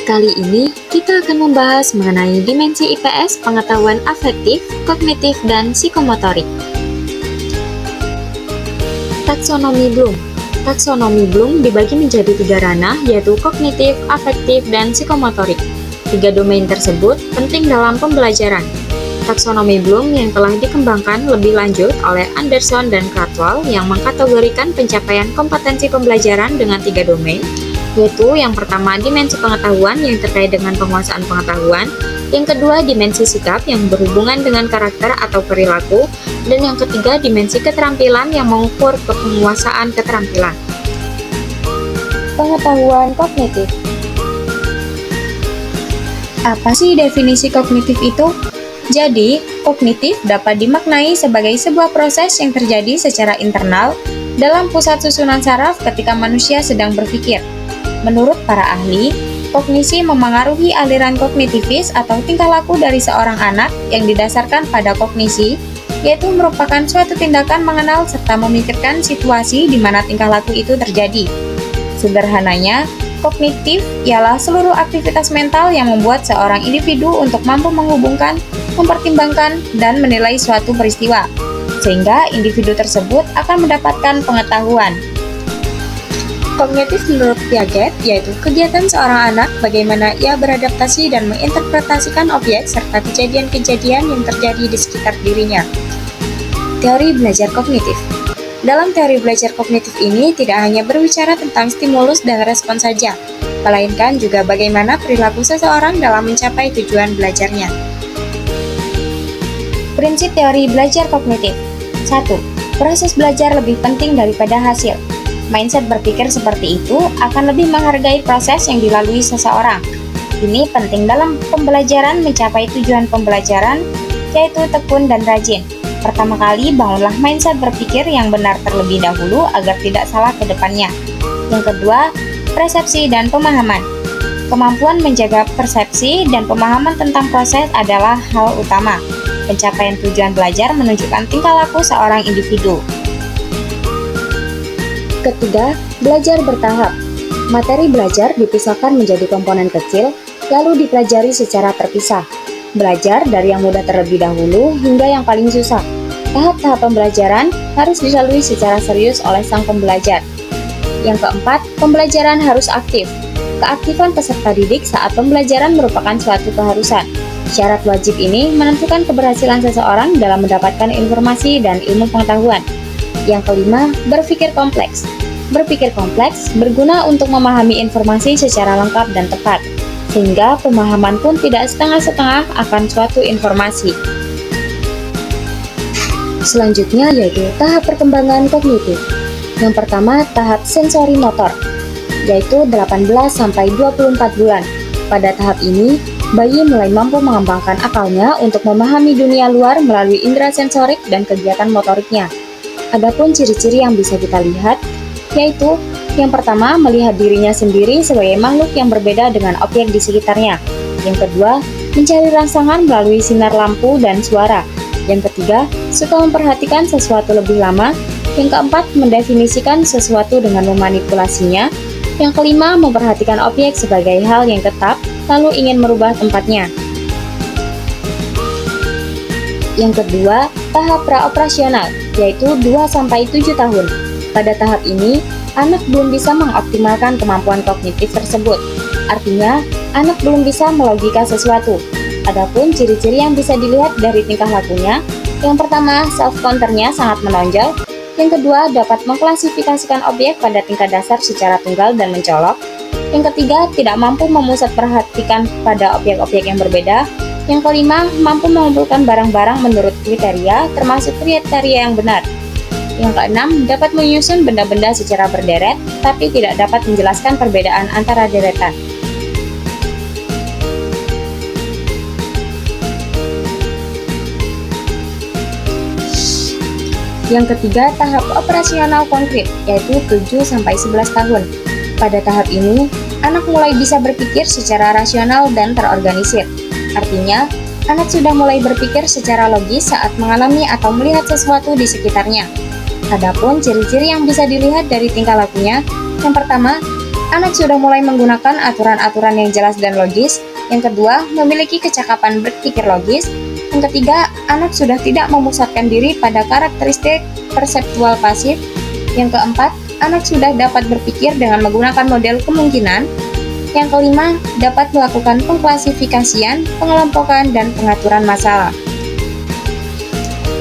Kali ini kita akan membahas mengenai dimensi IPS pengetahuan afektif, kognitif, dan psikomotorik. Taksonomi Bloom. Taksonomi Bloom dibagi menjadi 3 ranah, yaitu kognitif, afektif, dan psikomotorik. 3 domain tersebut penting dalam pembelajaran. Taksonomi Bloom yang telah dikembangkan lebih lanjut oleh Anderson dan Krathwohl yang mengkategorikan pencapaian kompetensi pembelajaran dengan 3 domain, yaitu yang pertama dimensi pengetahuan yang terkait dengan penguasaan pengetahuan, yang kedua dimensi sikap yang berhubungan dengan karakter atau perilaku, dan yang ketiga dimensi keterampilan yang mengukur penguasaan keterampilan. Pengetahuan kognitif. Apa sih definisi kognitif itu? Jadi, kognitif dapat dimaknai sebagai sebuah proses yang terjadi secara internal dalam pusat susunan saraf ketika manusia sedang berpikir. Menurut para ahli, kognisi memengaruhi aliran kognitivis atau tingkah laku dari seorang anak yang didasarkan pada kognisi, yaitu merupakan suatu tindakan mengenal serta memikirkan situasi di mana tingkah laku itu terjadi. Sederhananya, kognitif ialah seluruh aktivitas mental yang membuat seorang individu untuk mampu menghubungkan, mempertimbangkan, dan menilai suatu peristiwa, sehingga individu tersebut akan mendapatkan pengetahuan. Kognitif menurut Piaget yaitu kegiatan seorang anak bagaimana ia beradaptasi dan menginterpretasikan objek serta kejadian-kejadian yang terjadi di sekitar dirinya. Teori belajar kognitif. Dalam teori belajar kognitif ini tidak hanya berbicara tentang stimulus dan respon saja, melainkan juga bagaimana perilaku seseorang dalam mencapai tujuan belajarnya. Prinsip teori belajar kognitif. 1. Proses belajar lebih penting daripada hasil. Mindset berpikir seperti itu akan lebih menghargai proses yang dilalui seseorang. Ini penting dalam pembelajaran mencapai tujuan pembelajaran, yaitu tekun dan rajin. Pertama kali, bangunlah mindset berpikir yang benar terlebih dahulu agar tidak salah ke depannya. Yang kedua, persepsi dan pemahaman. Kemampuan menjaga persepsi dan pemahaman tentang proses adalah hal utama. Pencapaian tujuan belajar menunjukkan tingkah laku seorang individu. Ketiga, belajar bertahap. Materi belajar dipisahkan menjadi komponen kecil, lalu dipelajari secara terpisah. Belajar dari yang mudah terlebih dahulu hingga yang paling susah. Tahap-tahap pembelajaran harus dilalui secara serius oleh sang pembelajar. Yang keempat, pembelajaran harus aktif. Keaktifan peserta didik saat pembelajaran merupakan suatu keharusan. Syarat wajib ini menentukan keberhasilan seseorang dalam mendapatkan informasi dan ilmu pengetahuan. Yang kelima, berpikir kompleks. Berpikir kompleks berguna untuk memahami informasi secara lengkap dan tepat, sehingga pemahaman pun tidak setengah-setengah akan suatu informasi. Selanjutnya yaitu tahap perkembangan kognitif. Yang pertama, tahap sensori motor, yaitu 18-24 bulan. Pada tahap ini, bayi mulai mampu mengembangkan akalnya untuk memahami dunia luar melalui indera sensorik dan kegiatan motoriknya. Adapun ciri-ciri yang bisa kita lihat, yaitu yang pertama, melihat dirinya sendiri sebagai makhluk yang berbeda dengan objek di sekitarnya. Yang kedua, mencari rangsangan melalui sinar lampu dan suara. Yang ketiga, suka memperhatikan sesuatu lebih lama. Yang keempat, mendefinisikan sesuatu dengan memanipulasinya. Yang kelima, memperhatikan objek sebagai hal yang tetap, lalu ingin merubah tempatnya. Yang kedua, tahap praoperasional, yaitu 2-7 tahun. Pada tahap ini, anak belum bisa mengoptimalkan kemampuan kognitif tersebut. Artinya, anak belum bisa melogika sesuatu. Adapun ciri-ciri yang bisa dilihat dari tingkah lakunya, yang pertama, self-counternya sangat menonjol. Yang kedua, dapat mengklasifikasikan objek pada tingkat dasar secara tunggal dan mencolok. Yang ketiga, tidak mampu memusat perhatikan pada objek-objek yang berbeda. Yang kelima, mampu mengumpulkan barang-barang menurut kriteria, termasuk kriteria yang benar. Yang keenam, dapat menyusun benda-benda secara berderet, tapi tidak dapat menjelaskan perbedaan antara deretan. Yang ketiga, tahap operasional konkret, yaitu 7-11 tahun. Pada tahap ini, anak mulai bisa berpikir secara rasional dan terorganisir. Artinya, anak sudah mulai berpikir secara logis saat mengalami atau melihat sesuatu di sekitarnya. Adapun ciri-ciri yang bisa dilihat dari tingkah lakunya, yang pertama, anak sudah mulai menggunakan aturan-aturan yang jelas dan logis. Yang kedua, memiliki kecakapan berpikir logis. Yang ketiga, anak sudah tidak memusatkan diri pada karakteristik perseptual pasif. Yang keempat, anak sudah dapat berpikir dengan menggunakan model kemungkinan. Yang kelima, dapat melakukan pengklasifikasian, pengelompokan, dan pengaturan masalah.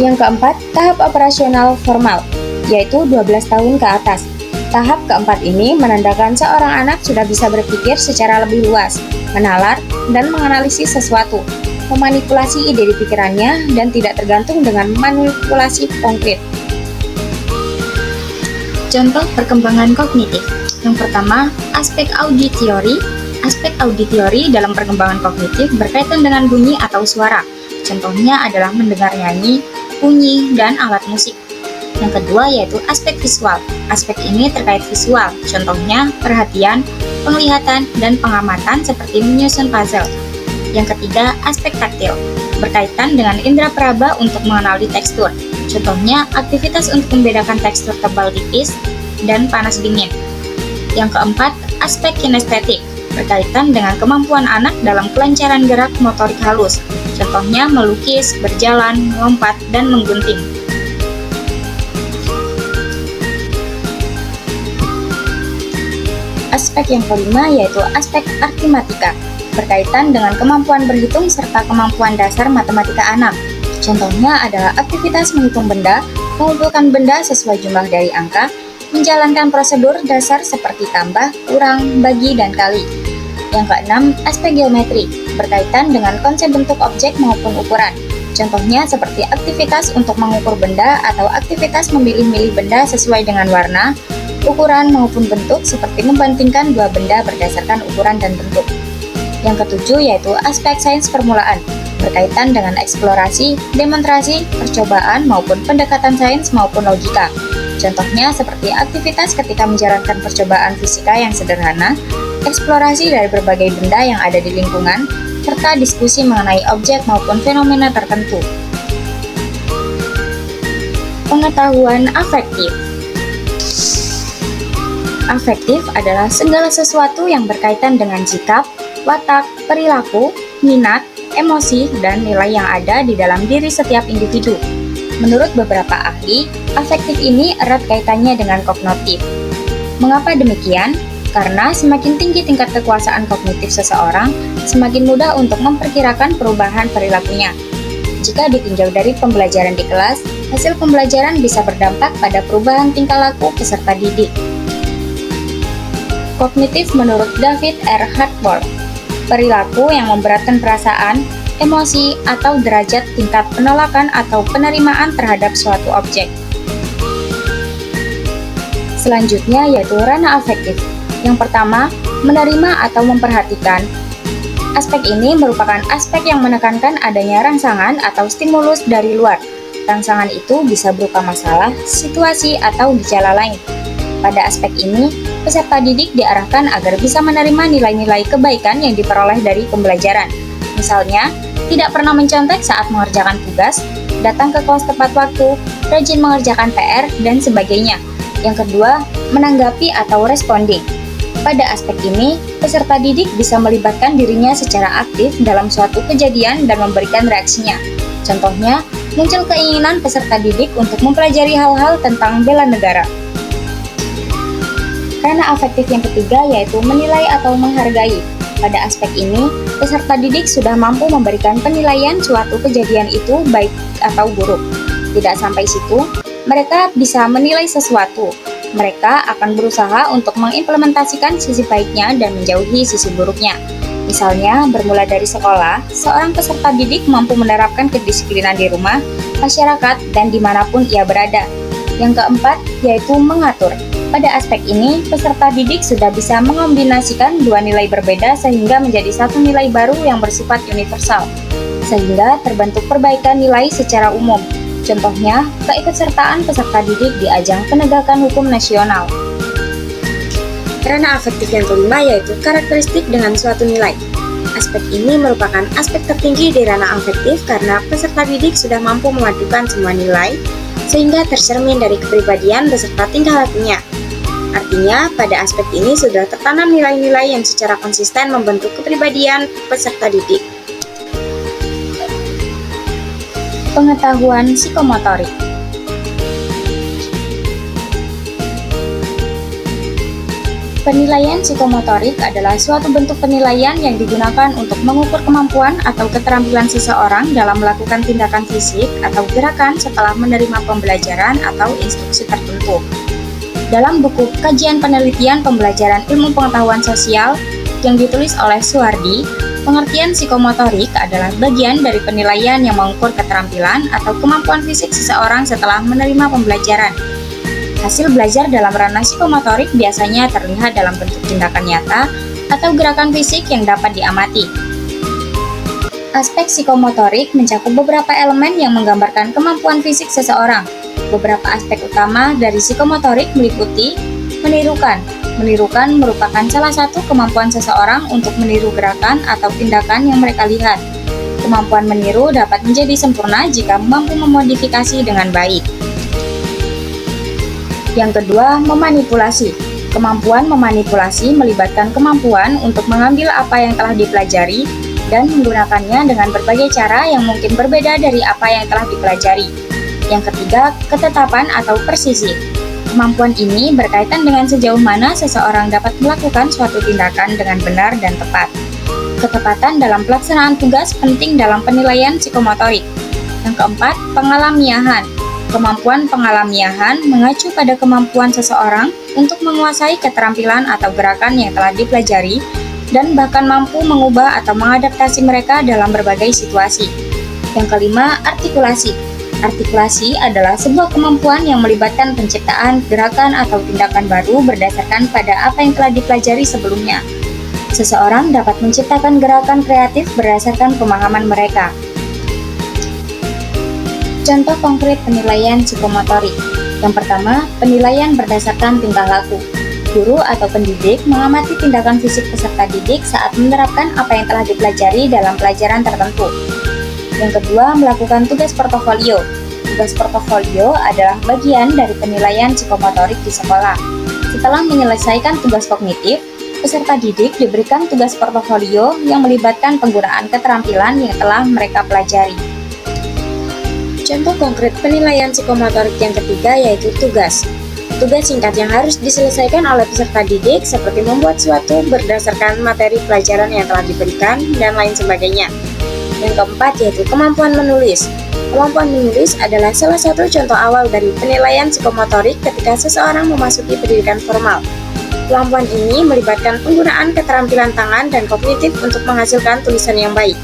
Yang keempat, tahap operasional formal, yaitu 12 tahun ke atas. Tahap keempat ini menandakan seorang anak sudah bisa berpikir secara lebih luas, menalar, dan menganalisis sesuatu, memanipulasi ide di pikirannya, dan tidak tergantung dengan manipulasi konkret. Contoh perkembangan kognitif. Yang pertama, aspek auditory. Aspek auditory dalam perkembangan kognitif berkaitan dengan bunyi atau suara. Contohnya adalah mendengar nyanyi, bunyi, dan alat musik. Yang kedua yaitu aspek visual. Aspek ini terkait visual, contohnya perhatian, penglihatan, dan pengamatan seperti menyusun puzzle. Yang ketiga, aspek taktil, berkaitan dengan indera peraba untuk mengenali tekstur. Contohnya, aktivitas untuk membedakan tekstur tebal tipis dan panas dingin. Yang keempat, aspek kinestetik, berkaitan dengan kemampuan anak dalam kelancaran gerak motorik halus. Contohnya melukis, berjalan, melompat, dan menggunting. Aspek yang kelima yaitu aspek artimatika, berkaitan dengan kemampuan berhitung serta kemampuan dasar matematika anak. Contohnya adalah aktivitas menghitung benda, mengumpulkan benda sesuai jumlah dari angka, menjalankan prosedur dasar seperti tambah, kurang, bagi, dan kali. Yang keenam, aspek geometri, berkaitan dengan konsep bentuk objek maupun ukuran. Contohnya seperti aktivitas untuk mengukur benda atau aktivitas memilih-milih benda sesuai dengan warna, ukuran maupun bentuk seperti membandingkan dua benda berdasarkan ukuran dan bentuk. Yang ketujuh yaitu aspek sains permulaan, berkaitan dengan eksplorasi, demonstrasi, percobaan maupun pendekatan sains maupun logika. Contohnya seperti aktivitas ketika menjalankan percobaan fisika yang sederhana, eksplorasi dari berbagai benda yang ada di lingkungan, serta diskusi mengenai objek maupun fenomena tertentu. Pengetahuan afektif. Afektif adalah segala sesuatu yang berkaitan dengan sikap, watak, perilaku, minat, emosi, dan nilai yang ada di dalam diri setiap individu. Menurut beberapa ahli, afektif ini erat kaitannya dengan kognitif. Mengapa demikian? Karena semakin tinggi tingkat kekuasaan kognitif seseorang, semakin mudah untuk memperkirakan perubahan perilakunya. Jika ditinjau dari pembelajaran di kelas, hasil pembelajaran bisa berdampak pada perubahan tingkah laku peserta didik. Kognitif menurut David R. Hartford, perilaku yang memberatkan perasaan, emosi, atau derajat tingkat penolakan atau penerimaan terhadap suatu objek. Selanjutnya yaitu ranah afektif. Yang pertama, menerima atau memperhatikan. Aspek ini merupakan aspek yang menekankan adanya rangsangan atau stimulus dari luar. Rangsangan itu bisa berupa masalah, situasi, atau gejala lain. Pada aspek ini, peserta didik diarahkan agar bisa menerima nilai-nilai kebaikan yang diperoleh dari pembelajaran. Misalnya, tidak pernah mencontek saat mengerjakan tugas, datang ke kelas tepat waktu, rajin mengerjakan PR, dan sebagainya. Yang kedua, menanggapi atau responding. Pada aspek ini, peserta didik bisa melibatkan dirinya secara aktif dalam suatu kejadian dan memberikan reaksinya. Contohnya, muncul keinginan peserta didik untuk mempelajari hal-hal tentang bela negara. Ranah afektif yang ketiga yaitu menilai atau menghargai. Pada aspek ini, peserta didik sudah mampu memberikan penilaian suatu kejadian itu baik atau buruk. Tidak sampai situ, mereka bisa menilai sesuatu. Mereka akan berusaha untuk mengimplementasikan sisi baiknya dan menjauhi sisi buruknya. Misalnya, bermula dari sekolah, seorang peserta didik mampu menerapkan kedisiplinan di rumah, masyarakat, dan dimanapun ia berada. Yang keempat, yaitu mengatur. Pada aspek ini, peserta didik sudah bisa mengombinasikan dua nilai berbeda sehingga menjadi satu nilai baru yang bersifat universal, sehingga terbentuk perbaikan nilai secara umum. Contohnya, keikutsertaan peserta didik di ajang penegakan hukum nasional. Ranah afektif yang kelima yaitu karakteristik dengan suatu nilai. Aspek ini merupakan aspek tertinggi di ranah afektif karena peserta didik sudah mampu memadukan semua nilai, sehingga tercermin dari kepribadian beserta tingkah lakunya. Artinya, pada aspek ini sudah tertanam nilai-nilai yang secara konsisten membentuk kepribadian peserta didik. Pengetahuan psikomotorik. Penilaian psikomotorik adalah suatu bentuk penilaian yang digunakan untuk mengukur kemampuan atau keterampilan seseorang dalam melakukan tindakan fisik atau gerakan setelah menerima pembelajaran atau instruksi tertentu. Dalam buku Kajian Penelitian Pembelajaran Ilmu Pengetahuan Sosial yang ditulis oleh Suwardi, pengertian psikomotorik adalah bagian dari penilaian yang mengukur keterampilan atau kemampuan fisik seseorang setelah menerima pembelajaran. Hasil belajar dalam ranah psikomotorik biasanya terlihat dalam bentuk tindakan nyata atau gerakan fisik yang dapat diamati. Aspek psikomotorik mencakup beberapa elemen yang menggambarkan kemampuan fisik seseorang. Beberapa aspek utama dari psikomotorik meliputi menirukan. Menirukan merupakan salah satu kemampuan seseorang untuk meniru gerakan atau tindakan yang mereka lihat. Kemampuan meniru dapat menjadi sempurna jika mampu memodifikasi dengan baik. Yang kedua, memanipulasi. Kemampuan memanipulasi melibatkan kemampuan untuk mengambil apa yang telah dipelajari dan menggunakannya dengan berbagai cara yang mungkin berbeda dari apa yang telah dipelajari. Yang ketiga, ketetapan atau presisi. Kemampuan ini berkaitan dengan sejauh mana seseorang dapat melakukan suatu tindakan dengan benar dan tepat. Ketepatan dalam pelaksanaan tugas penting dalam penilaian psikomotorik. Yang keempat, pengalamiahan. Kemampuan pengalamiahan mengacu pada kemampuan seseorang untuk menguasai keterampilan atau gerakan yang telah dipelajari dan bahkan mampu mengubah atau mengadaptasi mereka dalam berbagai situasi. Yang kelima, artikulasi. Artikulasi adalah sebuah kemampuan yang melibatkan penciptaan gerakan atau tindakan baru berdasarkan pada apa yang telah dipelajari sebelumnya. Seseorang dapat menciptakan gerakan kreatif berdasarkan pemahaman mereka. Contoh konkret penilaian psikomotorik. Yang pertama, penilaian berdasarkan tingkah laku. Guru atau pendidik mengamati tindakan fisik peserta didik saat menerapkan apa yang telah dipelajari dalam pelajaran tertentu. Yang kedua, melakukan tugas portofolio. Tugas portofolio adalah bagian dari penilaian psikomotorik di sekolah. Setelah menyelesaikan tugas kognitif, peserta didik diberikan tugas portofolio yang melibatkan penggunaan keterampilan yang telah mereka pelajari. Contoh konkret penilaian psikomotorik yang ketiga yaitu tugas. Tugas singkat yang harus diselesaikan oleh peserta didik seperti membuat sesuatu berdasarkan materi pelajaran yang telah diberikan dan lain sebagainya. Yang keempat yaitu kemampuan menulis. Kemampuan menulis adalah salah satu contoh awal dari penilaian psikomotorik ketika seseorang memasuki pendidikan formal. Kemampuan ini melibatkan penggunaan keterampilan tangan dan kognitif untuk menghasilkan tulisan yang baik.